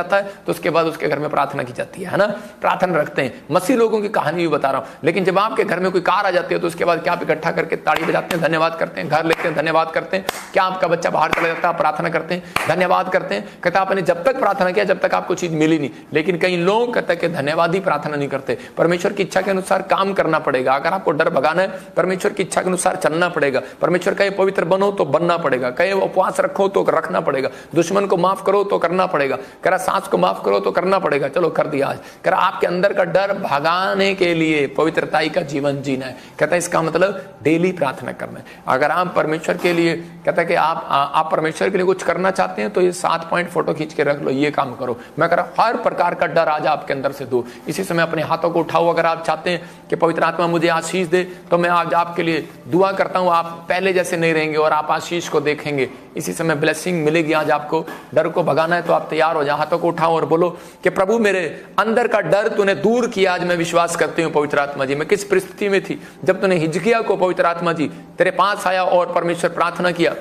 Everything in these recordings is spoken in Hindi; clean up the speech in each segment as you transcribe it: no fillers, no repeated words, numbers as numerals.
जाता है तो उसके बाद उसके घर में प्रार्थना की जाती है ना, प्रार्थना रखते हैं। मसीह लोगों की कहानी भी बता रहा हूं। लेकिन जब आपके घर में कोई कार आ जाती है तो उसके बाद क्या आप इकट्ठा करके ताड़ी बजाते हैं, धन्यवाद करते हैं, घर लेते हैं, धन्यवाद करते हैं? क्या आपका बच्चा बाहर चला जाता है, प्रार्थना करते हैं, धन्यवाद करते हैं? कहता आपने जब तक प्रार्थना किया जब तक आपको चीज मिली नहीं। लेकिन कई लोग कहते हैं कि धन्यवाद ही प्रार्थना नहीं करते। परमेश्वर की इच्छा के अनुसार काम करना पड़ेगा। अगर आपको डर भगाना है, परमेश्वर की इच्छा के अनुसार चलना पड़ेगा। परमेश्वर कहे पवित्र बनो तो बनना पड़ेगा, कहे उपवास रखो तो रखना पड़ेगा, दुश्मन को माफ करो तो करना पड़ेगा, कह सांस को माफ करो तो करना पड़ेगा। चलो कर दिया आज। कह आपके अंदर का डर भगाने के लिए पवित्रताई का जीवन जीना है। कहता है इसका मतलब डेली प्रार्थना करना है। अगर आप परमेश्वर के लिए कहता है कि आप परमेश्वर के लिए कुछ करना चाहते हैं तो ये 7 पॉइंट फोटो खींच के रख लो, ये काम करो। मैं कह रहा हर प्रकार का डर आज आपके अंदर से दूर। इसी समय अपने हाथों को उठाओ। अगर आप चाहते हैं कि पवित्र आत्मा मुझे आशीष दे तो मैं आज आपके लिए दुआ करता हूं। आप पहले जैसे नहीं रहेंगे और आप आशीष को देखेंगे। इसी समय ब्लेसिंग मिलेगी। आज आपको डर को भगाना है तो आप तैयार हो जाओ, हाथों को उठाओ और बोलो कि प्रभु मेरे अंदर का डर तूने दूर किया। आज मैं विश्वास करती हूँ पवित्र आत्मा जी, मैं किस परिस्थिति में थी जब तूने हिजकिय्याह को पवित्र आत्मा जी तेरे पास आया और परमेश्वर प्रार्थना किया,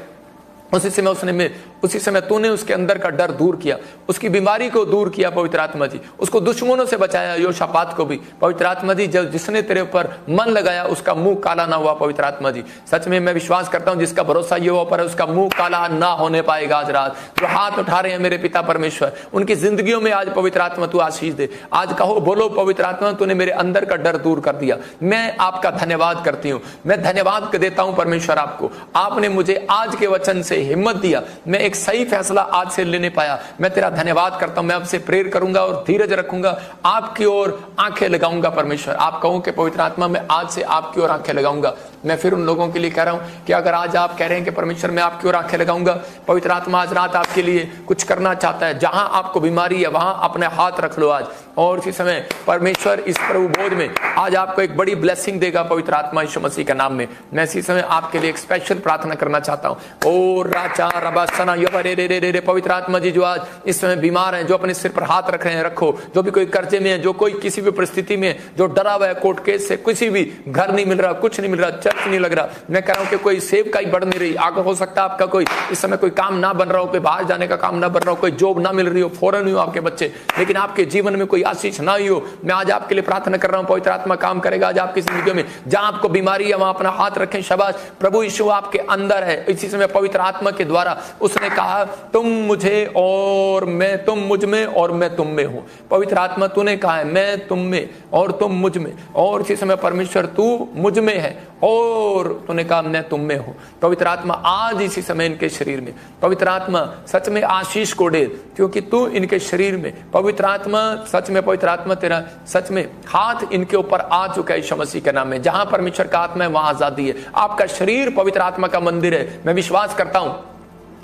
उसी समय तूने उसके अंदर का डर दूर किया, उसकी बीमारी को दूर किया पवित्र आत्मा जी, उसको दुश्मनों से बचाया। योशापात को भी पवित्र आत्मा जी जब जिसने तेरे ऊपर मन लगाया उसका मुंह काला ना हुआ पवित्र आत्मा जी। सच में मैं विश्वास करता हूं जिसका भरोसा ये हो पर उसका मुंह काला ना होने पाएगा। आज रात जो हाथ उठा रहे हैं मेरे पिता परमेश्वर, उनकी जिंदगियों में आज पवित्र आत्मा तू आशीष दे। आज कहो बोलो पवित्र आत्मा तूने मेरे अंदर का डर दूर कर दिया। मैं आपका धन्यवाद करती हूँ, मैं धन्यवाद देता हूं परमेश्वर आपको। आपने मुझे आज के वचन से हिम्मत दिया, मैं एक सही फैसला आज से लेने पाया। मैं तेरा धन्यवाद करता हूं। मैं आपसे प्रेयर करूंगा और धीरज रखूंगा, आपकी ओर आंखें लगाऊंगा परमेश्वर। आप कहो कि पवित्र आत्मा मैं आज से आपकी ओर आंखें लगाऊंगा। मैं फिर उन लोगों के लिए कह रहा हूं कि अगर आज आप कह रहे हैं कि परमेश्वर मैं आपकी ओर आंखें लगाऊंगा, पवित्र आत्मा आज रात आपके लिए कुछ करना चाहता है। जहां आपको बीमारी है वहां अपने हाथ रख लो आज। और इसी समय परमेश्वर इस प्रभु बोध में आज आपको एक बड़ी ब्लेसिंग देगा पवित्र आत्मा यीशु मसीह के नाम में। मैं इसी समय आपके लिए एक स्पेशल प्रार्थना करना चाहता हूं। ओ राचा रबासना यबरे रे रे रे रे पवित्र आत्मा जी जो आज इस समय बीमार हैं, जो अपने सिर पर हाथ रख रहे हैं रखो, जो भी कोई कर्जे में है, जो कोई किसी भी परिस्थिति में जो डरा हुआ है कोर्ट केस से, किसी भी घर नहीं मिल रहा, कुछ नहीं मिल रहा, चर्च नहीं लग रहा, मैं कह रहा हूं कि कोई सेव का ही बढ़ नहीं रही। आगे हो सकता है आपका कोई इस समय कोई काम ना बन रहा हो, कोई बाहर जाने का काम ना बन रहा हो, कोई जॉब ना मिल रही हो, फॉरेन ही हो आपके बच्चे, लेकिन आपके जीवन में कोई आशीष ना ही हो। मैं आज आपके लिए प्रार्थना कर रहा हूं पवित्र आत्मा काम करेगा आज आपकी जिंदगी में। जहां आपको बीमारी है वहां अपना हाथ रखें। शाबाश, प्रभु यीशु आपके अंदर है। इसी समय पवित्र आत्मा के द्वारा उसने कहा तुम मुझे और मैं, तुम मुझ में और मैं तुम में हूं। पवित्र आत्मा तूने कहा है मैं तुम में और तुम मुझ में, और इसी समय परमेश्वर तू मुझ में है और तूने कहा मैं तुम में हूं। पवित्र आत्मा आज इसी समय इनके शरीर में, पवित्र आत्मा सच में आशीष को दे क्योंकि तू इनके शरीर में, पवित्र आत्मा सच में, पवित्र आत्मा तेरा सच में हाथ इनके ऊपर आ चुका है यीशु मसीह के नाम में। जहां परमेश्वर का आत्मा है वहां आजादी है। आपका शरीर पवित्र आत्मा का मंदिर है। मैं विश्वास करता हूं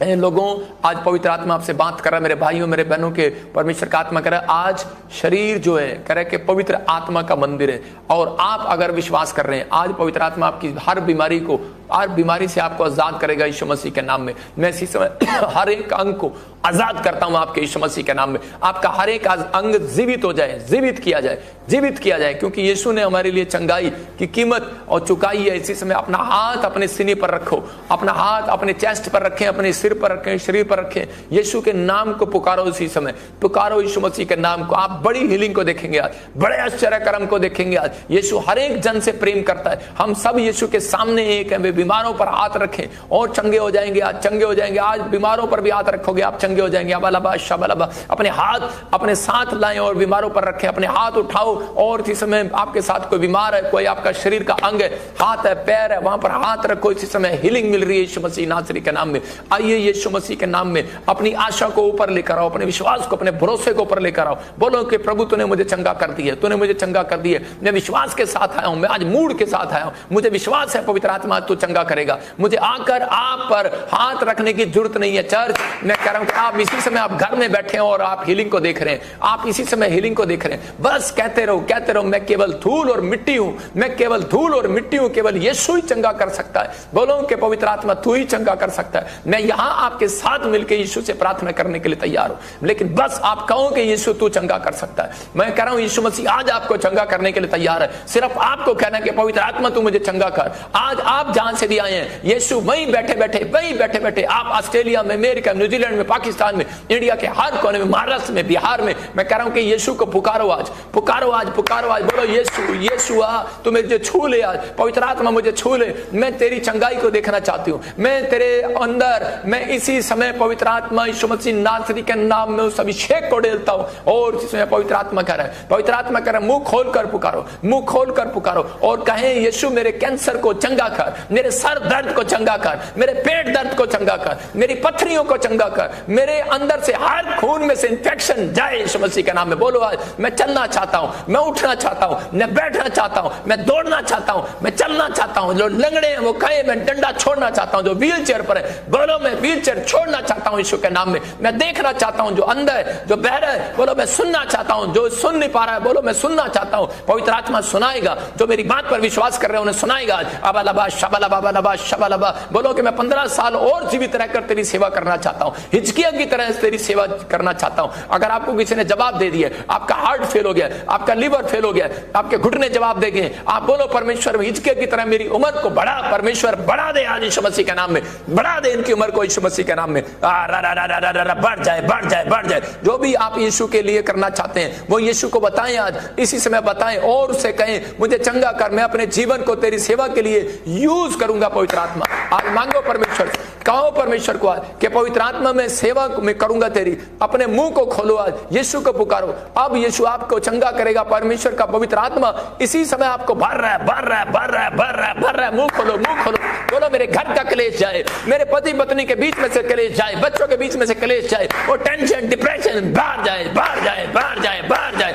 लोगों आज पवित्र आत्मा आपसे बात कर रहा है, मेरे भाइयों मेरे बहनों के परमेश्वर का आत्मा कह रहा है आज शरीर जो है कह रहा है कि पवित्र आत्मा का मंदिर है। और आप अगर विश्वास कर रहे हैं आज पवित्र आत्मा आपकी हर बीमारी को, हर बीमारी से आपको आजाद करेगा यीशु मसीह के नाम में। मैं इसी समय हर एक अंग को आजाद करता हूं आपके यीशु मसीह के नाम में। आपका हर एक अंग जीवित हो जाए, जीवित किया जाए, जीवित किया जाए, क्योंकि यीशु ने हमारे लिए चंगाई की कीमत और चुकाई है। इसी समय अपना हाथ अपने सीने पर रखो, अपना हाथ अपने चेस्ट पर रखें, अपने सिर पर रखें, शरीर पर रखें। यीशु के नाम को पुकारो, इसी समय पुकारो यीशु मसीह के नाम को। आप बड़ी हीलिंग को देखेंगे आज, बड़े आश्चर्य कर्म को देखेंगे आज। यीशु हर एक जन से प्रेम करता है। हम सब यीशु के सामने एक हैं। वे बीमारों पर हाथ रखें और चंगे हो जाएंगे, आज चंगे हो जाएंगे। आज बीमारों पर भी हाथ रखोगे आप चंगे हो जाएंगे। अबलबा शबलबा, अपने हाथ अपने साथ लाएं और बीमारों पर रखें। अपने हाथ उठाओ और इसी समय आपके साथ कोई बीमार है, कोई आपका शरीर का अंग है, हाथ है, पैर है, वहां पर हाथ रखो। इसी समय हीलिंग मिल रही है यीशु मसीह नासरी के नाम में। आइए यीशु मसीह के नाम में अपनी आशा को ऊपर लेकर आओ, अपने विश्वास को, अपने भरोसे को ऊपर लेकर आओ। बोलो कि प्रभु तूने मुझे चंगा कर दिया, तूने मुझे चंगा कर दिया। मैं विश्वास के साथ आया हूं, मैं आज मूड के साथ आया हूं। मुझे विश्वास है पवित्र आत्मा तू चंगा करेगा। मुझे आकर आप पर हाथ रखने की जरूरत नहीं है। चर्च मैं कह रहा हूं कि आप इसी समय आप घर में बैठे हैं और आप हीलिंग को देख रहे हैं। आप इसी समय हीलिंग को देख रहे हैं। बस कहते रहो, कहते रहो, मैं केवल धूल और मिट्टी हूं, मैं केवल धूल और मिट्टी हूं, केवल यीशु ही चंगा कर सकता है। बोलो कि पवित्र आत्मा तू ही चंगा कर सकता है। मैं यहां आपके साथ मिलकर यीशु से प्रार्थना करने के लिए तैयार हूं, लेकिन बस आप कहो कि यीशु तू चंगा कर सकता है। मैं कह रहा हूं यीशु मसीह आज आपको चंगा करने के लिए तैयार है। सिर्फ आपको कहना कि पवित्र आत्मा तू मुझे चंगा कर। आज आप जहां से भी आए हैं, यीशु वहीं बैठे बैठे, वहीं बैठे बैठे, आप ऑस्ट्रेलिया में, अमेरिका, न्यूजीलैंड में, पाकिस्तान पाकिस्तान में, इंडिया के हर कोने में, महाराष्ट्र में, बिहार में, मैं कह रहा हूं कि यीशु को पुकारो आज, पुकारो आज, पुकारो आज, बोलो यीशु, यीशु आ, तू मुझे छू ले आज, पवित्र आत्मा मुझे छू ले, मैं तेरी चंगाई को देखना चाहती हूं, मैं तेरे अंदर, मैं इसी समय पवित्र आत्मा यीशु मसीह नासरी के नाम में उस अभिषेक को डेलता हूं। और इस समय पवित्र आत्मा कह रहा है, पवित्र आत्मा कह रहा है, मुंह खोल कर पुकारो, मुंह खोल कर पुकारो और कहें यीशु मेरे कैंसर को चंगा कर, मेरे सर दर्द को चंगा कर, मेरे पेट दर्द को चंगा कर, मेरी पथरियों को चंगा कर, मेरे अंदर से हर खून में से इंफेक्शन जाए यीशु मसीह के नाम में। बोलो आज, मैं चलना चाहता हूं, मैं उठना चाहता हूं, मैं बैठना चाहता हूं, मैं दौड़ना चाहता हूं, मैं चलना चाहता हूं। जो लंगड़े हैं वो कहे मैं डंडा छोड़ना चाहता हूं, जो व्हील चेयर पर है बोलो मैं व्हील चेयर छोड़ना चाहता हूं यीशु के नाम में। मैं देखना चाहता हूं, जो अंधा है, जो बहरा है, बोलो मैं सुनना चाहता हूं, जो सुन नहीं पा रहा है बोलो मैं सुनना चाहता हूं। पवित्र आत्मा सुनाएगा, जो मेरी बात पर विश्वास कर रहे हैं उन्हें सुनाएगा। अबालबा शबालबा बालबा शबालबा, बोलो कि मैं 15 साल और जीवित रहकर तेरी सेवा करना चाहता हूं, हिजकिय्याह की तरह तेरी सेवा करना चाहता हूं। अगर आपको किसी ने जवाब दे दिया, आपका हार्ट फेल हो गया, आपका लिवर फेल हो गया, आपके घुटने जवाब दे गए, आप बोलो परमेश्वर हिजकिय्याह की तरह मेरी उम्र को बढ़ा, परमेश्वर बढ़ा दे आज यीशु मसीह के नाम में, बढ़ा दे इनकी उम्र को यीशु मसीह के नाम में, बढ़ जाए, बढ़ जाए, बढ़ जाए। जो भी आप यीशु के लिए करना चाहते हैं वो यीशु को बताएं, आज इसी समय बताएं और उससे कहें मुझे चंगा कर, मैं अपने जीवन को तेरी सेवा के लिए यूज करूंगा। पवित्र आत्मा आज मांगो परमेश्वर से, कहो परमेश्वर को आज कि पवित्र आत्मा में सेवा में करूंगा तेरी, अपने मुंह को खोलो, आज यीशु को पुकारो। अब यीशु आपको चंगा करेगा, परमेश्वर का पवित्र आत्मा इसी समय आपको भर रहा है, भर रहा है, भर रहा है, भर रहा है, भर रहा है। मुंह खोलो, मुंह खोलो, बोलो मेरे घर का कलेश जाए, मेरे पति पत्नी के बीच में से कलेश जाए, बच्चों के बीच में से कलेश जाए, वो टेंशन डिप्रेशन बाहर जाए, बाहर जाए, बाहर जाए, बाहर जाए।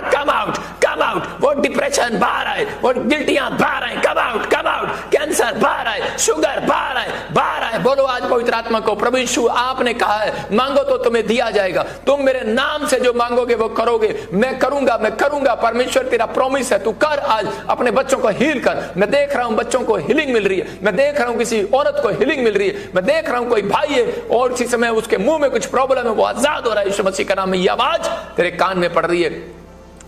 कम आउट, कम आउट, वो डिप्रेशन बाहर आए, वो गिल्टियां बाहर आए, come out, come out, cancer बाहर आए, शुगर बाहर आए, बाहर आए। बोलो आज पवित्र आत्मा को, प्रभु यीशु आपने कहा है मांगो तो तुम्हें दिया जाएगा, तुम मेरे नाम से जो मांगोगे वो करोगे, मैं करूंगा, मैं करूंगा। परमेश्वर तेरा प्रॉमिस है, तू कर। आज अपने बच्चों को हील कर। मैं देख रहा हूं बच्चों को हीलिंग मिल रही है, मैं देख रहा हूं किसी औरत को हीलिंग मिल रही है, मैं देख रहा हूं कोई भाई है और इसी समय उसके मुंह में कुछ प्रॉब्लम है, वो आजाद हो रहा है यीशु मसीह का नाम में। ये आवाज तेरे कान में पड़ रही है,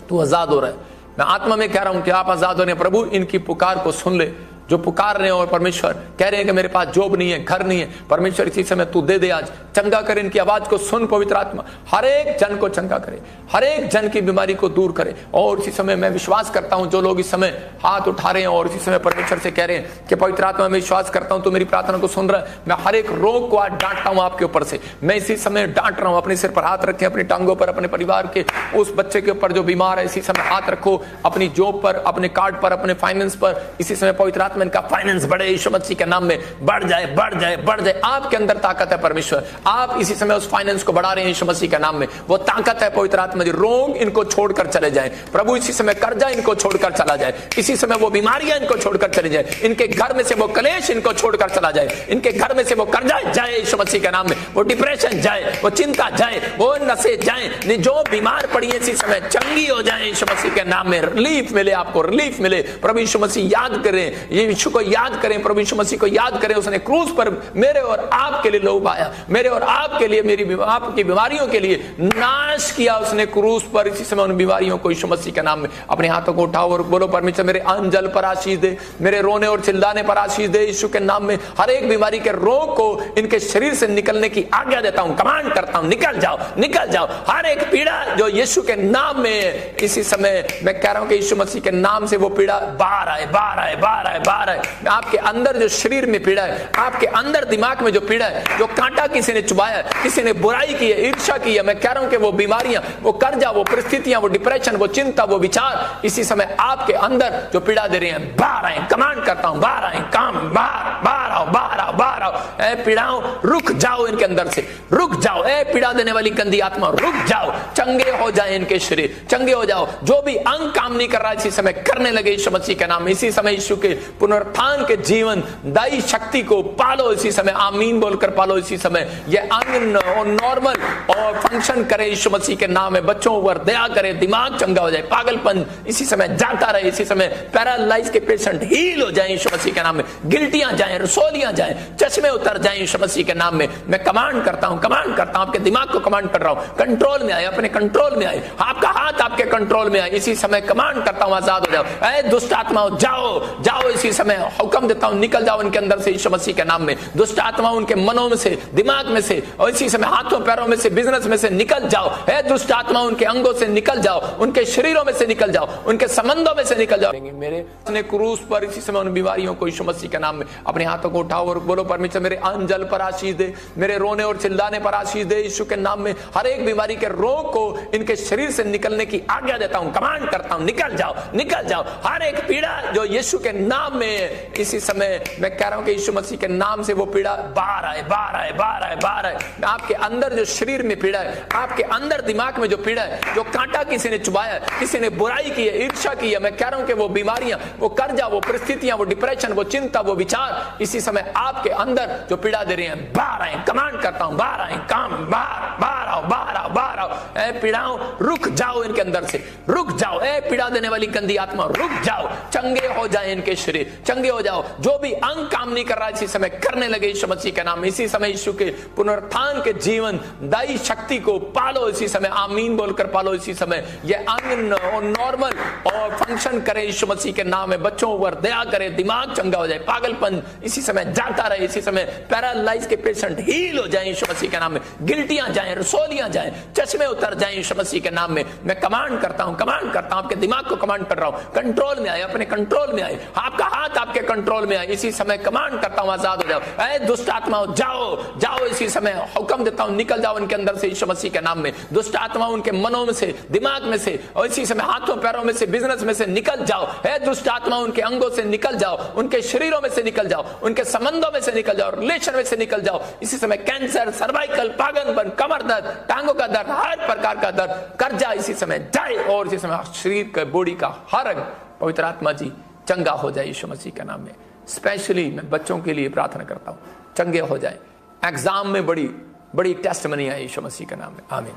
तू आजाद हो रहा है। मैं आत्मा में कह रहा हूं कि आप आजाद हो रहे हैं। प्रभु इनकी पुकार को सुन ले, जो पुकार रहे हैं और परमेश्वर कह रहे हैं कि मेरे पास जॉब नहीं है, घर नहीं है, परमेश्वर इसी समय तू दे दे, आज चंगा कर। इनकी आवाज को सुन पवित्र आत्मा, हर एक जन को चंगा करे, हर एक जन की बीमारी को दूर करे। और इसी समय मैं विश्वास करता हूं जो लोग इस समय हाथ उठा रहे हैं और इसी समय परमेश्वर से कह रहे हैं कि पवित्र आत्मा मैं विश्वास करता हूं तो मेरी प्रार्थना को सुन रहा है। मैं हर एक रोग को आज डांटता हूं आपके ऊपर से, मैं इसी समय डांट रहा हूं। अपने सिर पर हाथ रखें, अपनी टांगों पर, अपने परिवार के उस बच्चे के ऊपर जो बीमार है इसी समय हाथ रखो, अपनी जॉब पर, अपने कार्ड पर, अपने फाइनेंस पर। इसी समय पवित्र आत्मा इनका फाइनेंस बढ़े यीशु मसीह के नाम में, बढ़ जाए, बढ़ जाए, बढ़ जाए। आपके अंदर ताकत है परमेश्वर, आप इसी समय उस फाइनेंस को बढ़ा रहे हैं यीशु मसीह के नाम में, वो ताकत है पवित्र आत्मा जी। रोग इनको छोड़कर चले जाए प्रभु, इसी समय कर्जा इनको छोड़कर चला जाए, इसी समय वो बीमारियां इनको छोड़कर चली जाए, इनके घर में से वो कलेश इनको छोड़कर चला जाए, इनके घर में से वो कर्जा जाए यीशु मसीह के नाम में, वो डिप्रेशन जाए, वो चिंता जाए, वो नशे जाए, जो बीमार पड़ी है इसी समय चंगी हो जाए यीशु मसीह के नाम में। रिलीफ मिले, आपको रिलीफ मिले। प्रभु यीशु मसीह याद करें, यीशु को याद करें, प्रभु यीशु मसीह को याद करें। उसने क्रूस पर मेरे और आपके लिए लोभ आया, मेरे और आपके लिए, मेरी आपकी बीमारियों के लिए नाश किया उसने क्रूस पर। इसी समय उन बीमारियों को यीशु मसीह के नाम में अपने हाथों को उठाओ और बोलो परमेश्वर मेरे अन्न जल पर आशीष दे, मेरे रोने और चिल्लाने पर आशीष दे यीशु के नाम में। हर एक बीमारी के रोग को इनके शरीर से निकलने की आज्ञा देता हूं, कमांड करता हूं, निकल जाओ, निकल जाओ। हर एक पीड़ा जो यीशु के नाम में है इसी समय मैं कह रहा हूं कि यीशु मसीह के नाम से वो पीड़ा बाहर आए, बाहर आए, बाहर आए, बाहर आए। आपके अंदर जो शरीर में पीड़ा है, आपके अंदर दिमाग में जो पीड़ा है, जो कांटा किसी ने चुभाया, किसी ने बुराई की है, ईर्ष्या की है, मैं कह रहा हूं कि वो बीमारियां, वो कर्जा, वो परिस्थितियां, वो डिप्रेशन, वो चिंता, वो विचार इसी समय आपके अंदर जो पीड़ा दे रहे हैं बाहर आए। कमांड करता हूं बाहर आए, काम बाहर, बाहर आओ, बाहर आओ, बाहर आओ। ए पीड़ाओं रुक जाओ, इनके अंदर से रुक जाओ। ए पीड़ा देने वाली गंदी आत्मा रुक जाओ, चंगे हो जाए इनके शरीर, चंगे हो जाओ। जो भी अंग काम नहीं कर रहा इसी समय करने लगे यीशु मसीह के नाम में। इसी समय यीशु के पुनरुत्थान के जीवन दाई शक्ति को पालो इसी समय, आमीन बोलकर पालो इसी समय। ये अंग नॉर्मल और फंक्शन करे यीशु मसीह के नाम में। बच्चों पर दया करे, दिमाग चंगा हो जाए, पागलपन इसी समय जाता रहे, इसी समय पैरालाइज के पेशेंट हील हो जाए यीशु मसीह के नाम में, गिल्टियां जाए, रसोलियां जाए, चश्मे उतर जाए यीशु मसीह के नाम में। मैं कमांड करता हूं, कमांड करता हूं, आपके दिमाग को कमांड कर रहा हूं, कंट्रोल में आए, अपने कंट्रोल में आए, आपका हाथ आपके कंट्रोल में आए इसी समय। कमांड करता हूं आजाद हो जाओ। ऐ दुष्ट आत्माओं जाओ, जाओ इसी समय हुक्म देता हूं, निकल जाओ इनके अंदर से यीशु मसीह के नाम में। दुष्ट आत्मा उनके मनों में से, दिमाग में से, और इसी समय हाथों पैरों में से, बिजनेस में से निकल जाओ। है दुष्ट आत्मा उनके अंगों से निकल जाओ, उनके शरीरों में से निकल जाओ, उनके संबंधों में से निकल जाओ। मेरे अपने क्रूस पर इसी समय उन बीमारियों को यीशु मसीह के नाम में अपने हाथों को उठाओ और बोलो, परमेश्वर मेरे अंजल पर आशीष दे, मेरे रोने और चिल्लाने पर आशीष दे यीशु के नाम में। हर एक बीमारी के रोग को इनके शरीर से निकलने की आज्ञा देता हूं, कमांड करता हूं, निकल जाओ, निकल जाओ। हर एक पीड़ा जो यीशु के नाम में है, इसी समय मैं कह रहा हूं कि यीशु मसीह के नाम से वो पीड़ा बाहर आए, बाहर आए, बाहर आए, बाहर आए। आपके अंदर जो शरीर में पीड़ा है, आपके अंदर दिमाग में जो पीड़ा है, जो कांटा किसी ने चुभाया, किसी ने बुराई की है, ईर्ष्या की है, मैं कह रहा हूं कि वो बीमारियां, वो कर्जा, वो परिस्थितियां, वो डिप्रेशन, वो चिंता, वो विचार इसी समय आपके अंदर जो पीड़ा दे रही हैं, बाहर आए। कमांड करता हूं, बाहर आए, काम बाहर, बाहर आओ, बाहर आओ, बाहर आओ। ए पीड़ाओं रुक जाओ, इनके अंदर से रुक जाओ। ए पीड़ा देने वाली गंदी आत्मा रुक जाओ, चंगे हो जाए इनके शरीर, चंगे हो जाओ। जो भी अंग काम नहीं कर रहा इसी समय करने लगे यीशु मसीह के नाम में। इसी समय यीशु के पुनरुत्थान के जीवन दाई शक्ति को पालो इसी समय, आमीन बोलकर पालो इसी समय। ये अंग नॉर्मल और फंक्शन करे यीशु मसीह के नाम में। बच्चों पर दया करे, दिमाग चंगा हो जाए, पागलपन इसी समय जाता रहे, इसी समय पैरालाइज के पेशेंट हील हो जाए यीशु मसीह के नाम में। गिल्टियां जाएं, रसोलियां जाएं, चश्मे उतर जाएं यीशु मसीह के नाम में। मैं कमांड करता हूं, कमांड करता हूं, आपके दिमाग को कमांड कर रहा हूं, कंट्रोल में आए, अपने कंट्रोल में आए। आपका हाथ आपके कंट्रोल में आए, इसी समय कमांड करता हूं, आजाद हो जाओ। ऐ दुष्ट आत्मा जाओ, जाओ इसी समय हुक्म देता हूं, निकल जाओ इनके अंदर से यीशु मसीह के नाम में। दुष्ट आत्मा उनके मनों में से, दिमाग में से, और इसी समय हाथों पैरों में से, बिजनेस में से निकल जाओ। है दुष्ट आत्मा उनके अंगों से निकल जाओ, उनके शरीरों में से निकल जाओ, उनके संबंधों में से निकल जाओ, रिलेशन में से निकल जाओ। इसी समय कैंसर, सर्वाइकल, पागलपन, कमर दर्द, टांगों का दर्द, हर प्रकार का दर्द कर्जा इसी समय जाए, और इसी समय शरीर का, बॉडी का हर अंग पवित्र आत्मा जी चंगा हो जाए यीशु मसीह के नाम में। स्पेशली मैं बच्चों के लिए प्रार्थना करता हूं, चंगे हो जाए, एग्जाम में बड़ी बड़ी टेस्टमनी आई यीशु मसीह के नाम में, आमीन।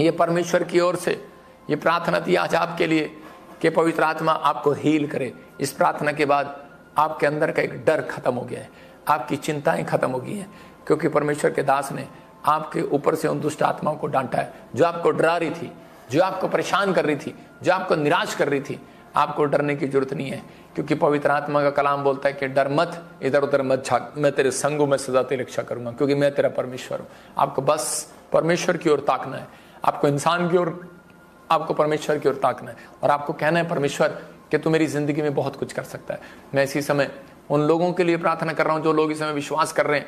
ये परमेश्वर की ओर से ये प्रार्थना थी आज आपके लिए कि पवित्र आत्मा आपको हील करे। इस प्रार्थना के बाद आपके अंदर का एक डर खत्म हो गया है, आपकी चिंताएं खत्म हो गई हैं, क्योंकि परमेश्वर के दास ने आपके ऊपर से उन दुष्ट आत्माओं को डांटा है जो आपको डरा रही थी, जो आपको परेशान कर रही थी, जो आपको निराश कर रही थी। आपको डरने की जरूरत नहीं है, क्योंकि पवित्र आत्मा का कलाम बोलता है कि डर मत, इधर उधर मत झांक, मैं तेरे संगों में सदा तेरी रक्षा करूंगा, क्योंकि मैं तेरा परमेश्वर हूं। आपको बस परमेश्वर की ओर ताकना है, आपको इंसान की ओर, आपको परमेश्वर की ओर ताकना है, और आपको कहना है परमेश्वर कि तू मेरी जिंदगी में बहुत कुछ कर सकता है। मैं इसी समय उन लोगों के लिए प्रार्थना कर रहा हूं जो लोग इस समय विश्वास कर रहे हैं,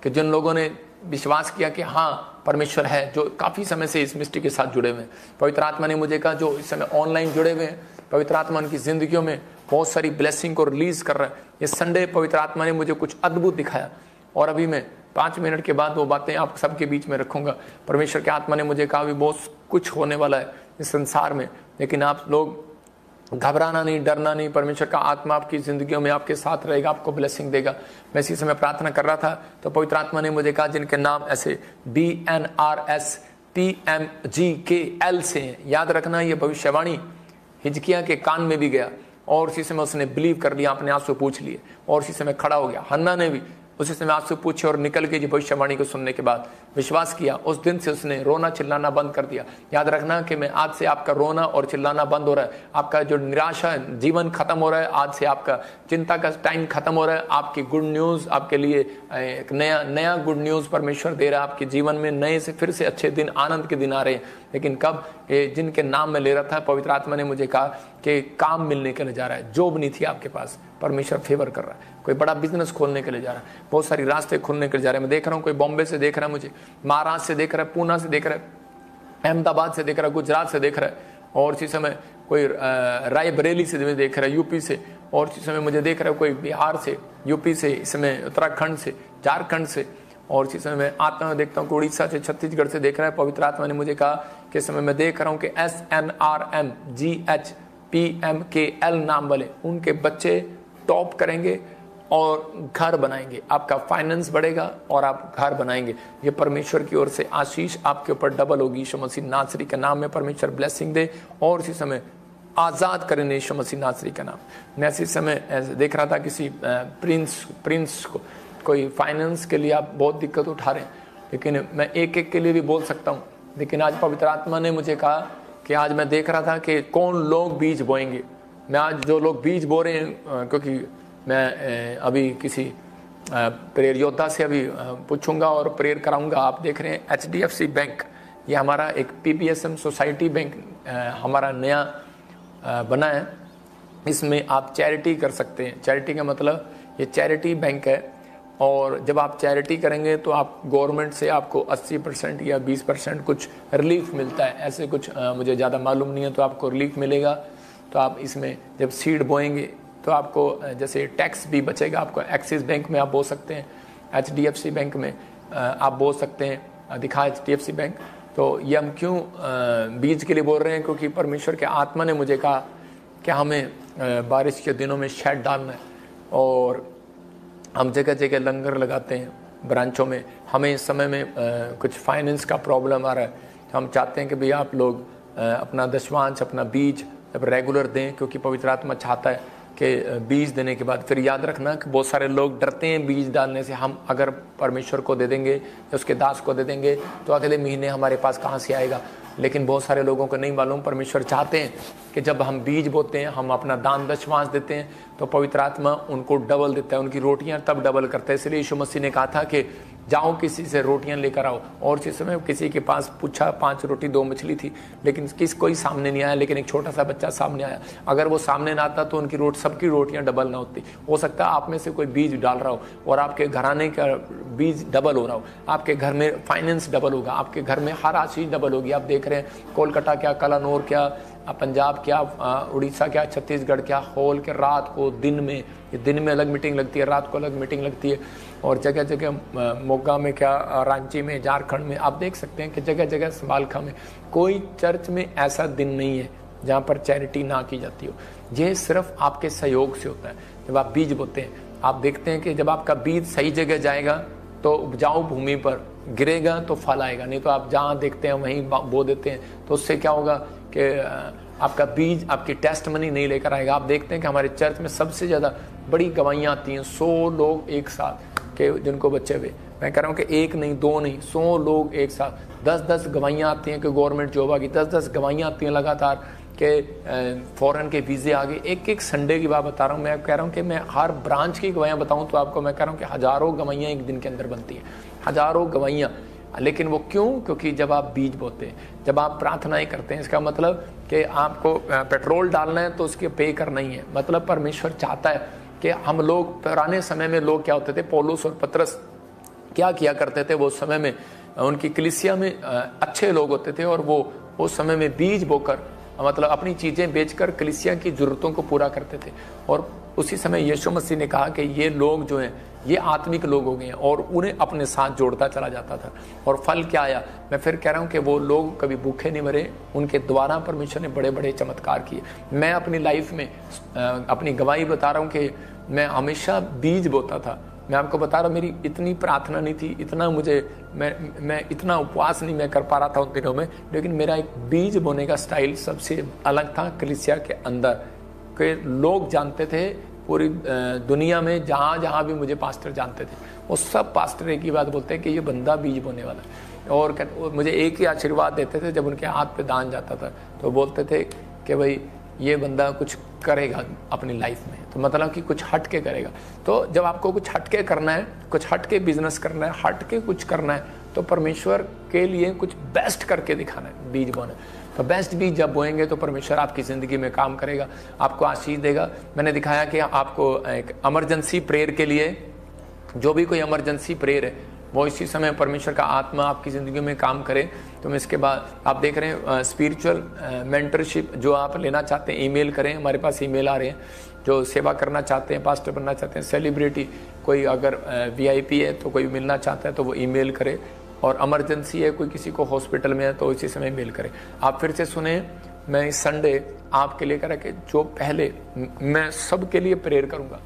कि जिन लोगों ने विश्वास किया कि हाँ परमेश्वर है, जो काफी समय से इस मिस्ट्री के साथ जुड़े हुए हैं। पवित्र आत्मा ने मुझे कहा जो इस समय ऑनलाइन जुड़े हुए हैं, पवित्र आत्मा उनकी जिंदगियों में बहुत सारी ब्लेसिंग को रिलीज कर रहा है। इस संडे पवित्र आत्मा ने मुझे कुछ अद्भुत दिखाया, और अभी मैं 5 मिनट के बाद वो बातें आप सबके बीच में रखूंगा। परमेश्वर के आत्मा ने मुझे कहा भी बहुत कुछ होने वाला है इस संसार में, लेकिन आप लोग घबराना नहीं, डरना नहीं। परमेश्वर का आत्मा आपकी जिंदगियों में आपके साथ रहेगा, आपको ब्लेसिंग देगा। मैं इसी समय प्रार्थना कर रहा था तो पवित्र आत्मा ने मुझे कहा जिनके नाम ऐसे BNRSPMGKL से हैं, याद रखना ये भविष्यवाणी हिजकिया के कान में भी गया, और उसी समय उसने बिलीव कर लिया, अपने आंसू पूछ लिए, और उसी समय खड़ा हो गया। हन्ना ने भी उसी समय आंसू पूछे और निकल के जी भविष्यवाणी को सुनने के बाद विश्वास किया। उस दिन से उसने रोना चिल्लाना बंद कर दिया। याद रखना कि मैं आज से आपका रोना और चिल्लाना बंद हो रहा है, आपका जो निराशा है जीवन खत्म हो रहा है, आज से आपका चिंता का टाइम खत्म हो रहा है। आपकी गुड न्यूज आपके लिए एक नया गुड न्यूज परमेश्वर दे रहा है आपके जीवन में। नए से फिर से अच्छे दिन, आनंद के दिन आ रहे हैं। लेकिन कब, जिनके नाम में ले रहा था, पवित्र आत्मा ने मुझे कहा कि काम मिलने के लिए जा रहा है। जॉब नहीं थी आपके पास, परमेश्वर फेवर कर रहा है। कोई बड़ा बिजनेस खोलने के लिए जा रहा है, बहुत सारी रास्ते खोलने के लिए जा रहे हैं। मैं देख रहा हूँ कोई बॉम्बे से देख रहा है मुझे, महाराष्ट्र से देख रहा है, पूना से देख रहा है, अहमदाबाद से देख रहा है, गुजरात से देख रहा है, और इसी समय कोई रायबरेली से देख रहा है, यूपी से, और इसी समय मुझे देख रहा है कोई बिहार से, यूपी से, इस समय उत्तराखंड से, झारखंड से, और इसी समय मैं आता हूँ देखता हूँ कि उड़ीसा से, छत्तीसगढ़ से देख रहा है। पवित्र आत्मा ने मुझे कहा कि इस समय मैं देख रहा हूँ कि SNRMGHPMKL नाम वाले उनके बच्चे टॉप करेंगे और घर बनाएंगे। आपका फाइनेंस बढ़ेगा और आप घर बनाएंगे। ये परमेश्वर की ओर से आशीष आपके ऊपर डबल होगी। यीशु मसीह नासरी के नाम में परमेश्वर ब्लेसिंग दे, और इसी समय आजाद करें यीशु मसीह नासरी का नाम। मैं इसी समय देख रहा था किसी प्रिंस को, कोई फाइनेंस के लिए आप बहुत दिक्कत उठा रहे हैं, लेकिन मैं एक एक के लिए भी बोल सकता हूँ। लेकिन आज पवित्र आत्मा ने मुझे कहा कि आज मैं देख रहा था कि कौन लोग बीज बोएंगे। मैं आज जो लोग बीज बो रहे हैं, क्योंकि मैं अभी किसी प्रेयर योद्धा से अभी पूछूंगा और प्रेयर कराऊंगा। आप देख रहे हैं HDFC बैंक, ये हमारा एक PPSM सोसाइटी बैंक हमारा नया बना है। इसमें आप चैरिटी कर सकते हैं। चैरिटी का मतलब ये चैरिटी बैंक है, और जब आप चैरिटी करेंगे तो आप गवर्नमेंट से आपको 80% या 20% कुछ रिलीफ मिलता है। ऐसे कुछ मुझे ज़्यादा मालूम नहीं है, तो आपको रिलीफ मिलेगा। तो आप इसमें जब सीड बोएंगे तो आपको जैसे टैक्स भी बचेगा। आपको एक्सिस बैंक में आप बो सकते हैं, HDFC बैंक में आप बो सकते हैं। दिखा HDFC बैंक। तो ये हम क्यों बीज के लिए बोल रहे हैं, क्योंकि परमेश्वर के आत्मा ने मुझे कहा कि हमें बारिश के दिनों में शेड डालना है, और हम जगह जगह लंगर लगाते हैं ब्रांचों में। हमें इस समय में कुछ फाइनेंस का प्रॉब्लम आ रहा है, तो हम चाहते हैं कि भाई आप लोग अपना दशवांश, अपना बीज अब रेगुलर दें, क्योंकि पवित्र आत्मा चाहता है कि बीज देने के बाद फिर याद रखना कि बहुत सारे लोग डरते हैं बीज डालने से। हम अगर परमेश्वर को दे देंगे या उसके दास को दे देंगे तो अगले महीने हमारे पास कहाँ से आएगा। लेकिन बहुत सारे लोगों को नहीं मालूम, परमेश्वर चाहते हैं कि जब हम बीज बोते हैं, हम अपना दान दशवांश देते हैं, तो पवित्र आत्मा उनको डबल देता है, उनकी रोटियां तब डबल करता है। इसलिए यीशु मसीह ने कहा था कि जाओ किसी से रोटियां लेकर आओ। और इस समय किसी के पास पूछा, 5 रोटी 2 मछली थी, लेकिन कोई सामने नहीं आया, लेकिन एक छोटा सा बच्चा सामने आया। अगर वो सामने ना आता तो उनकी सबकी रोटियां डबल ना होती। हो सकता है आप में से कोई बीज डाल रहा हो और आपके घराने का बीज डबल हो रहा हो, आपके घर में फाइनेंस डबल होगा, आपके घर में हर आशीष डबल होगी। आप देख रहे हैं कोलकाता क्या, कलानौर क्या, पंजाब क्या, उड़ीसा क्या, छत्तीसगढ़ क्या, होल के रात को दिन में अलग मीटिंग लगती है, रात को अलग मीटिंग लगती है। और जगह जगह मोगा में क्या, रांची में, झारखंड में आप देख सकते हैं कि जगह जगह समालखा में कोई चर्च में ऐसा दिन नहीं है जहाँ पर चैरिटी ना की जाती हो। ये सिर्फ आपके सहयोग से होता है। जब आप बीज बोते हैं, आप देखते हैं कि जब आपका बीज सही जगह जाएगा तो उपजाऊ भूमि पर गिरेगा तो फल आएगा, नहीं तो आप जहाँ देखते हैं वहीं बो देते हैं, तो उससे क्या होगा कि आपका बीज आपकी टेस्ट मनी नहीं लेकर आएगा। आप देखते हैं कि हमारे चर्च में सबसे ज़्यादा बड़ी गवाहियाँ आती हैं, 100 लोग एक साथ के जिनको बच्चे हुए। मैं कह रहा हूँ कि 1 नहीं 2 नहीं, 100 लोग एक साथ, 10-10 गवाहियाँ आती हैं कि गवर्नमेंट जॉब आ गई, 10-10 गवाहियाँ आती हैं लगातार कि फॉरेन के वीज़े आ गए। एक संडे की बात बता रहा हूँ। मैं कह रहा हूँ कि मैं हर ब्रांच की गवाहियाँ बताऊँ तो आपको मैं कह रहा हूँ कि हज़ारों गवाहियाँ एक दिन के अंदर बनती हैं, हज़ारों गवाहियाँ। लेकिन वो क्यों? क्योंकि जब आप बीज बोते हैं, जब आप प्रार्थनाएं करते हैं, इसका मतलब कि आपको पेट्रोल डालना है तो उसके पे करना ही है। मतलब परमेश्वर चाहता है कि हम लोग, पुराने समय में लोग क्या होते थे, पौलुस और पतरस क्या किया करते थे, वो समय में उनकी कलीसिया में अच्छे लोग होते थे, और वो उस समय में बीज बोकर मतलब अपनी चीज़ें बेचकर कलीसिया की ज़रूरतों को पूरा करते थे। और उसी समय यीशु मसीह ने कहा कि ये लोग जो हैं ये आत्मिक लोग हो गए हैं, और उन्हें अपने साथ जोड़ता चला जाता था। और फल क्या आया? मैं फिर कह रहा हूँ कि वो लोग कभी भूखे नहीं मरे, उनके द्वारा परमेश्वर ने बड़े बड़े चमत्कार किए। मैं अपनी लाइफ में अपनी गवाही बता रहा हूँ कि मैं हमेशा बीज बोता था। मैं आपको बता रहा हूँ, मेरी इतनी प्रार्थना नहीं थी, इतना मैं इतना उपवास नहीं मैं कर पा रहा था उन दिनों में, लेकिन मेरा एक बीज बोने का स्टाइल सबसे अलग था कलीसिया के अंदर। के लोग जानते थे पूरी दुनिया में, जहाँ भी मुझे पास्टर जानते थे, वो सब पास्टर एक ही बात बोलते हैं कि ये बंदा बीज बोने वाला है। और मुझे एक ही आशीर्वाद देते थे जब उनके हाथ पे दान जाता था, तो बोलते थे कि भाई ये बंदा कुछ करेगा अपनी लाइफ में, तो मतलब कि कुछ हट के करेगा। तो जब आपको कुछ हट के करना है, कुछ हट के बिजनेस करना है, हट के कुछ करना है, तो परमेश्वर के लिए कुछ बेस्ट करके दिखाना है, बीज बोना। तो बेस्ट बीज जब बोएंगे तो परमेश्वर आपकी ज़िंदगी में काम करेगा, आपको आशीष देगा। मैंने दिखाया कि आपको एक इमरजेंसी प्रेयर के लिए, जो भी कोई इमरजेंसी प्रेयर है वो इसी समय परमेश्वर का आत्मा आपकी ज़िंदगी में काम करे। तो मैं इसके बाद आप देख रहे हैं स्पिरिचुअल मेंटरशिप जो आप लेना चाहते हैं, ईमेल करें, हमारे पास ईमेल आ रहे हैं। जो सेवा करना चाहते हैं, पास्टर बनना चाहते हैं, सेलिब्रिटी कोई अगर VIP है तो कोई मिलना चाहता है तो वो ईमेल करे, और इमरजेंसी है कोई किसी को हॉस्पिटल में है तो इसी समय मेल करें। आप फिर से सुने, मैं इस संडे आपके लिए करा कि जो पहले मैं सबके लिए प्रेयर करूँगा,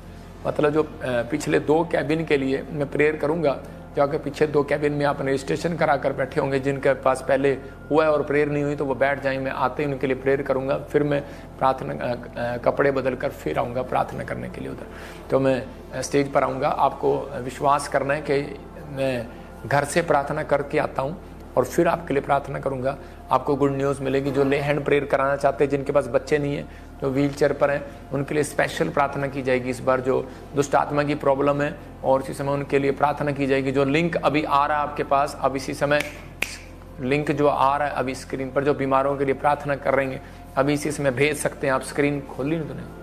मतलब जो पिछले 2 कैबिन के लिए मैं प्रेयर करूँगा, जाकर पीछे 2 कैबिन में आप रजिस्ट्रेशन करा कर बैठे होंगे, जिनके पास पहले हुआ है और प्रेयर नहीं हुई तो वो बैठ जाएं। मैं आते ही उनके लिए प्रेयर करूँगा, फिर मैं प्रार्थना कपड़े बदल कर फिर आऊँगा प्रार्थना करने के लिए उधर। तो मैं स्टेज पर आऊँगा, आपको विश्वास करना है कि मैं घर से प्रार्थना करके आता हूँ और फिर आपके लिए प्रार्थना करूँगा। आपको गुड न्यूज़ मिलेगी। जो ले हैंड प्रेयर कराना चाहते हैं, जिनके पास बच्चे नहीं है, जो व्हील चेयर पर हैं उनके लिए स्पेशल प्रार्थना की जाएगी इस बार। जो दुष्ट आत्मा की प्रॉब्लम है और इसी समय उनके लिए प्रार्थना की जाएगी। जो लिंक अभी आ रहा है आपके पास, अब इसी समय लिंक जो आ रहा है अभी स्क्रीन पर, जो बीमारों के लिए प्रार्थना कर रहे हैं अभी इसी समय भेज सकते हैं आप। स्क्रीन खोल ली ना तूने?